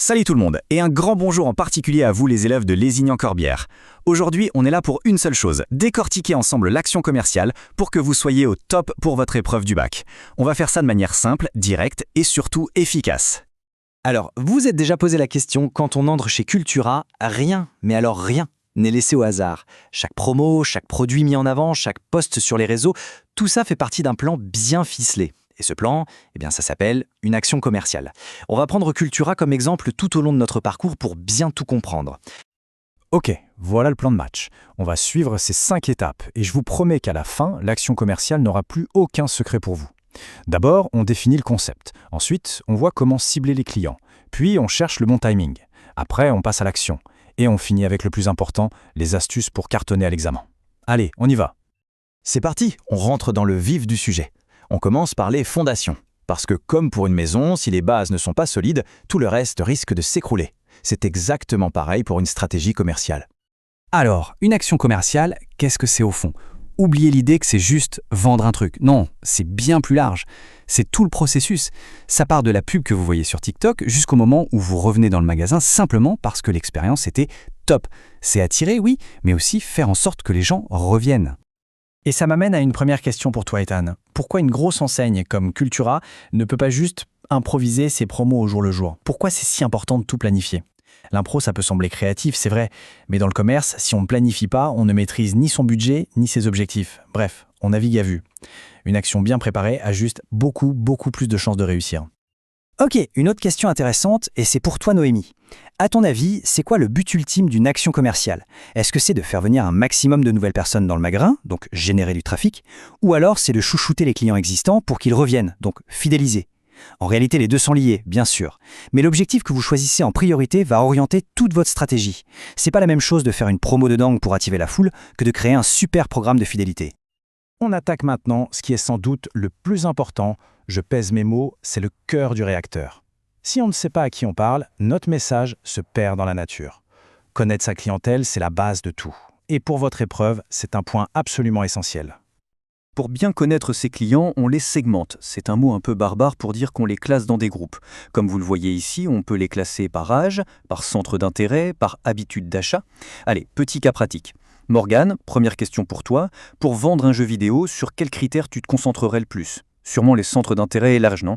Salut tout le monde, et un grand bonjour en particulier à vous les élèves de Lézignan-Corbière. Aujourd'hui, on est là pour une seule chose, décortiquer ensemble l'action commerciale pour que vous soyez au top pour votre épreuve du bac. On va faire ça de manière simple, directe et surtout efficace. Alors, vous êtes déjà posé la question, quand on entre chez Cultura, rien, mais alors rien, n'est laissé au hasard. Chaque promo, chaque produit mis en avant, chaque post sur les réseaux, tout ça fait partie d'un plan bien ficelé. Et ce plan, ça s'appelle une action commerciale. On va prendre Cultura comme exemple tout au long de notre parcours pour bien tout comprendre. Ok, voilà le plan de match. On va suivre ces 5 étapes et je vous promets qu'à la fin, l'action commerciale n'aura plus aucun secret pour vous. D'abord, on définit le concept. Ensuite, on voit comment cibler les clients. Puis, on cherche le bon timing. Après, on passe à l'action. Et on finit avec le plus important, les astuces pour cartonner à l'examen. Allez, on y va. C'est parti, on rentre dans le vif du sujet. On commence par les fondations. Parce que comme pour une maison, si les bases ne sont pas solides, tout le reste risque de s'écrouler. C'est exactement pareil pour une stratégie commerciale. Alors, une action commerciale, qu'est-ce que c'est au fond ? Oubliez l'idée que c'est juste vendre un truc. Non, c'est bien plus large. C'est tout le processus. Ça part de la pub que vous voyez sur TikTok jusqu'au moment où vous revenez dans le magasin simplement parce que l'expérience était top. C'est attirer, oui, mais aussi faire en sorte que les gens reviennent. Et ça m'amène à une première question pour toi, Ethan. Pourquoi une grosse enseigne comme Cultura ne peut pas juste improviser ses promos au jour le jour ? Pourquoi c'est si important de tout planifier ? L'impro, ça peut sembler créatif, c'est vrai, mais dans le commerce, si on ne planifie pas, on ne maîtrise ni son budget, ni ses objectifs. Bref, on navigue à vue. Une action bien préparée a juste beaucoup plus de chances de réussir. Ok, une autre question intéressante, et c'est pour toi Noémie. À ton avis, c'est quoi le but ultime d'une action commerciale ? Est-ce que c'est de faire venir un maximum de nouvelles personnes dans le magasin, donc générer du trafic, ou alors c'est de chouchouter les clients existants pour qu'ils reviennent, donc fidéliser ? En réalité, les deux sont liés, bien sûr. Mais l'objectif que vous choisissez en priorité va orienter toute votre stratégie. C'est pas la même chose de faire une promo de dingue pour attirer la foule que de créer un super programme de fidélité. On attaque maintenant ce qui est sans doute le plus important. Je pèse mes mots, c'est le cœur du réacteur. Si on ne sait pas à qui on parle, notre message se perd dans la nature. Connaître sa clientèle, c'est la base de tout. Et pour votre épreuve, c'est un point absolument essentiel. Pour bien connaître ses clients, on les segmente. C'est un mot un peu barbare pour dire qu'on les classe dans des groupes. Comme vous le voyez ici, on peut les classer par âge, par centre d'intérêt, par habitude d'achat. Allez, petit cas pratique. Morgane, première question pour toi. Pour vendre un jeu vidéo, sur quels critères tu te concentrerais le plus ? Sûrement les centres d'intérêt larges, non ?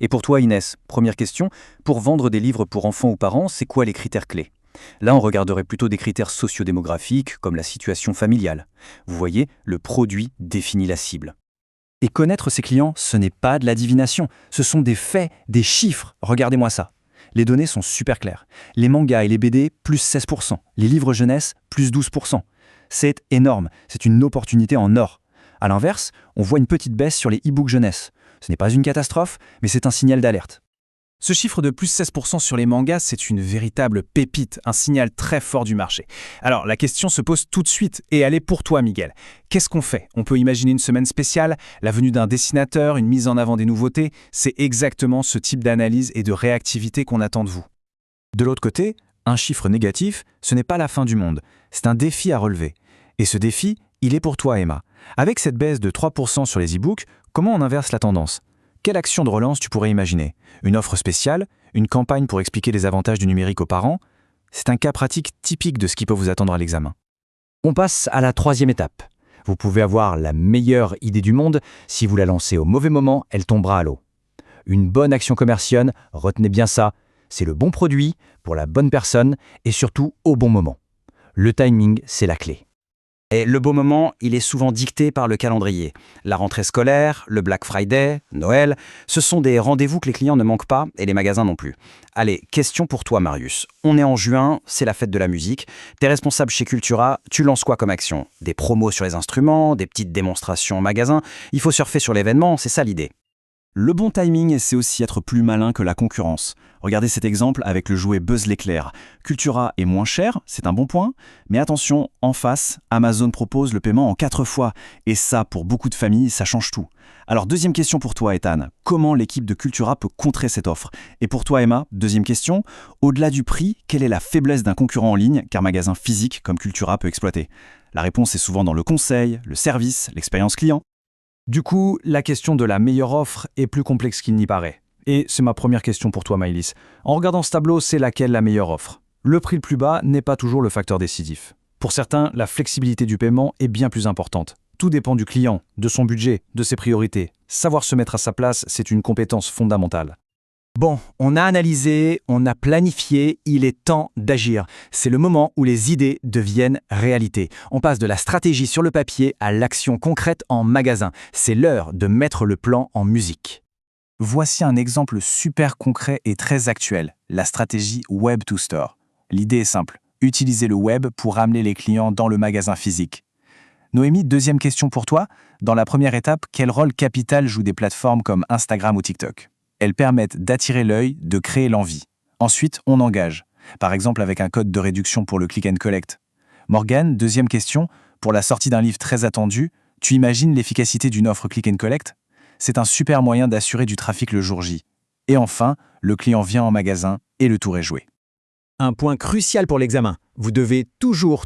Et pour toi, Inès, première question. Pour vendre des livres pour enfants ou parents, c'est quoi les critères clés ? Là, on regarderait plutôt des critères sociodémographiques, comme la situation familiale. Vous voyez, le produit définit la cible. Et connaître ses clients, ce n'est pas de la divination. Ce sont des faits, des chiffres. Regardez-moi ça. Les données sont super claires. Les mangas et les BD, plus 16%. Les livres jeunesse, plus 12%. C'est énorme. C'est une opportunité en or. À l'inverse, on voit une petite baisse sur les e-books jeunesse. Ce n'est pas une catastrophe, mais c'est un signal d'alerte. Ce chiffre de plus 16% sur les mangas, c'est une véritable pépite, un signal très fort du marché. Alors, la question se pose tout de suite, et elle est pour toi, Miguel. Qu'est-ce qu'on fait ? On peut imaginer une semaine spéciale, la venue d'un dessinateur, une mise en avant des nouveautés. C'est exactement ce type d'analyse et de réactivité qu'on attend de vous. De l'autre côté, un chiffre négatif, ce n'est pas la fin du monde. C'est un défi à relever. Et ce défi, il est pour toi, Emma. Avec cette baisse de 3% sur les e-books, comment on inverse la tendance ? Quelle action de relance tu pourrais imaginer ? Une offre spéciale ? Une campagne pour expliquer les avantages du numérique aux parents ? C'est un cas pratique typique de ce qui peut vous attendre à l'examen. On passe à la troisième étape. Vous pouvez avoir la meilleure idée du monde, si vous la lancez au mauvais moment, elle tombera à l'eau. Une bonne action commerciale, retenez bien ça, c'est le bon produit, pour la bonne personne et surtout au bon moment. Le timing, c'est la clé. Et le bon moment, il est souvent dicté par le calendrier. La rentrée scolaire, le Black Friday, Noël, ce sont des rendez-vous que les clients ne manquent pas et les magasins non plus. Allez, question pour toi Marius. On est en juin, c'est la fête de la musique. T'es responsable chez Cultura, tu lances quoi comme action ? Des promos sur les instruments, des petites démonstrations en magasin. Il faut surfer sur l'événement, c'est ça l'idée. Le bon timing, c'est aussi être plus malin que la concurrence. Regardez cet exemple avec le jouet Buzz l'éclair. Cultura est moins cher, c'est un bon point, mais attention, en face, Amazon propose le paiement en 4 fois. Et ça, pour beaucoup de familles, ça change tout. Alors, deuxième question pour toi, Ethan. Comment l'équipe de Cultura peut contrer cette offre ? Et pour toi, Emma, deuxième question. Au-delà du prix, quelle est la faiblesse d'un concurrent en ligne qu'un magasin physique comme Cultura peut exploiter ? La réponse est souvent dans le conseil, le service, l'expérience client. Du coup, la question de la meilleure offre est plus complexe qu'il n'y paraît. Et c'est ma première question pour toi, Maëlys. En regardant ce tableau, c'est laquelle la meilleure offre? Le prix le plus bas n'est pas toujours le facteur décisif. Pour certains, la flexibilité du paiement est bien plus importante. Tout dépend du client, de son budget, de ses priorités. Savoir se mettre à sa place, c'est une compétence fondamentale. Bon, on a analysé, on a planifié, il est temps d'agir. C'est le moment où les idées deviennent réalité. On passe de la stratégie sur le papier à l'action concrète en magasin. C'est l'heure de mettre le plan en musique. Voici un exemple super concret et très actuel, la stratégie Web to Store. L'idée est simple, utiliser le web pour ramener les clients dans le magasin physique. Noémie, deuxième question pour toi. Dans la première étape, quel rôle capital jouent des plateformes comme Instagram ou TikTok? Elles permettent d'attirer l'œil, de créer l'envie. Ensuite, on engage, par exemple avec un code de réduction pour le click and collect. Morgane, deuxième question, pour la sortie d'un livre très attendu, tu imagines l'efficacité d'une offre click and collect? C'est un super moyen d'assurer du trafic le jour J. Et enfin, le client vient en magasin et le tour est joué. Un point crucial pour l'examen. Vous devez toujours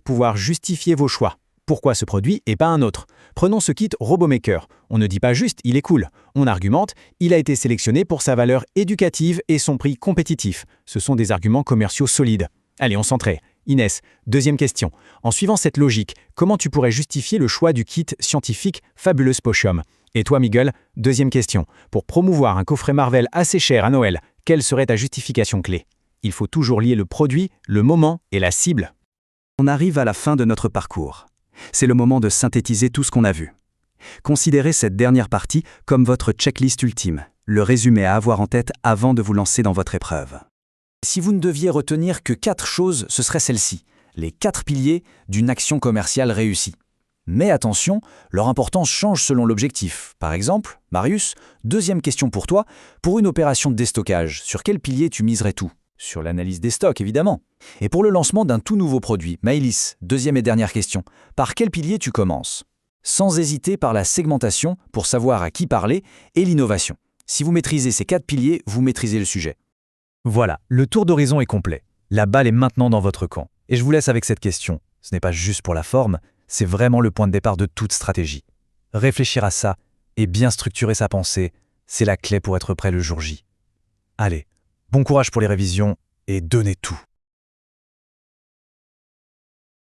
pouvoir justifier vos choix. Pourquoi ce produit et pas un autre? Prenons ce kit RoboMaker. On ne dit pas juste « il est cool ». On argumente « il a été sélectionné pour sa valeur éducative et son prix compétitif ». Ce sont des arguments commerciaux solides. Allez, on s'entraîne. Inès, deuxième question. En suivant cette logique, comment tu pourrais justifier le choix du kit scientifique Fabulous Pochum? Et toi, Miguel, deuxième question. Pour promouvoir un coffret Marvel assez cher à Noël, quelle serait ta justification clé? Il faut toujours lier le produit, le moment et la cible. On arrive à la fin de notre parcours. C'est le moment de synthétiser tout ce qu'on a vu. Considérez cette dernière partie comme votre checklist ultime, le résumé à avoir en tête avant de vous lancer dans votre épreuve. Si vous ne deviez retenir que 4 choses, ce serait celle-ci, les 4 piliers d'une action commerciale réussie. Mais attention, leur importance change selon l'objectif. Par exemple, Marius, deuxième question pour toi, pour une opération de déstockage, sur quel pilier tu miserais tout? Sur l'analyse des stocks, évidemment. Et pour le lancement d'un tout nouveau produit, Maëlys, deuxième et dernière question, par quel pilier tu commences? Sans hésiter par la segmentation pour savoir à qui parler et l'innovation. Si vous maîtrisez ces 4 piliers, vous maîtrisez le sujet. Voilà, le tour d'horizon est complet. La balle est maintenant dans votre camp. Et je vous laisse avec cette question. Ce n'est pas juste pour la forme, c'est vraiment le point de départ de toute stratégie. Réfléchir à ça et bien structurer sa pensée, c'est la clé pour être prêt le jour J. Allez, bon courage pour les révisions et donnez tout.